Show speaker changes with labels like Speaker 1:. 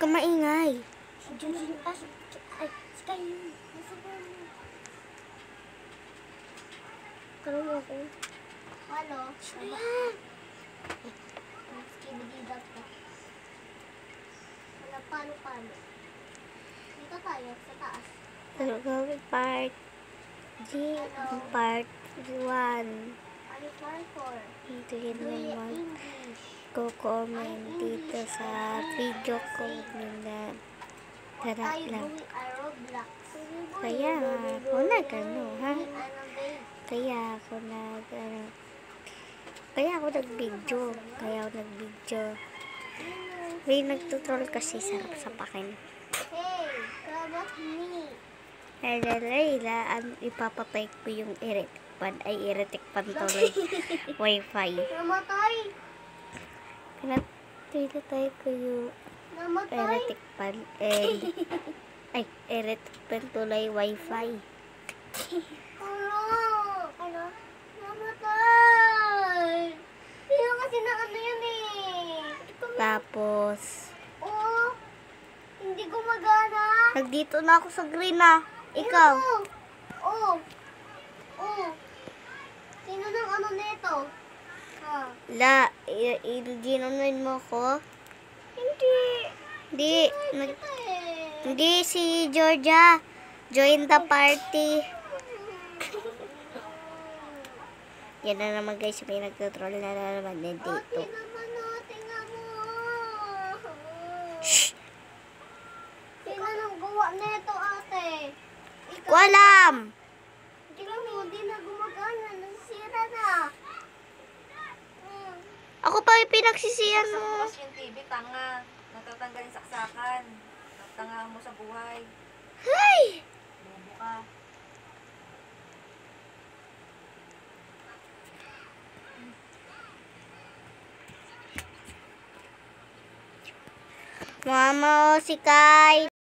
Speaker 1: ka maingay.
Speaker 2: Si Junjun, ay, si Kayo. Nasa ba mo?
Speaker 1: Karoon ako.
Speaker 2: Halo?
Speaker 1: Ayan.
Speaker 2: Skibidi-dap na. Wala palo-palo. Dito tayo, sa taas.
Speaker 1: Ano gawin? Part G. Part 1.
Speaker 2: Ano parkour?
Speaker 1: Ito yun
Speaker 2: Do you
Speaker 1: naman.
Speaker 2: English?
Speaker 1: Ko-comment dito sa video ko nila. Tara
Speaker 2: Ay,
Speaker 1: lang.
Speaker 2: buwi ay Roblox.
Speaker 1: Kaya ako nag-ano, ha?
Speaker 2: Ano, babe?
Speaker 1: Kaya ako nag-ano. Kaya ako nag-video. May nagtutroll kasi sarap sa pakin.
Speaker 2: Hey, come at me.
Speaker 1: Ipapatay ko yung electric pan. Ay, electric pan tuloy. Wi-Fi.
Speaker 2: Namatay.
Speaker 1: Pinatay ko yung
Speaker 2: Namatay.
Speaker 1: electric pan. And, ay, electric pan tuloy Wi-Fi.
Speaker 2: Ano? Namatay. Sino kasi na ano yan eh?
Speaker 1: Tapos,
Speaker 2: Oh, hindi gumagana.
Speaker 1: nagdito na ako sa green na. Ikaw.
Speaker 2: Oh. Oh. Sino nang ano nito? Ha?
Speaker 1: Ginanon mo ko?
Speaker 2: Hindi.
Speaker 1: Hindi.
Speaker 2: Kita eh.
Speaker 1: Hindi si Georgia. Join the party. Yan na naman guys, may nagtutroll na naman din dito.
Speaker 2: Ate naman oh, tingnan mo.
Speaker 1: Shh!
Speaker 2: Sino nang gawa nito ate? Ikaw.
Speaker 1: Walam!
Speaker 2: Tingnan mo, hindi na gumagana. Nasira na.
Speaker 1: Ako pa yung pinagsisiyan mo.
Speaker 3: Bukas yung TV, tanga. Natatanggal yung saksakan. Tanga mo sa buhay.
Speaker 1: Hey!
Speaker 3: Bobo ka.
Speaker 1: Mama, si Kai.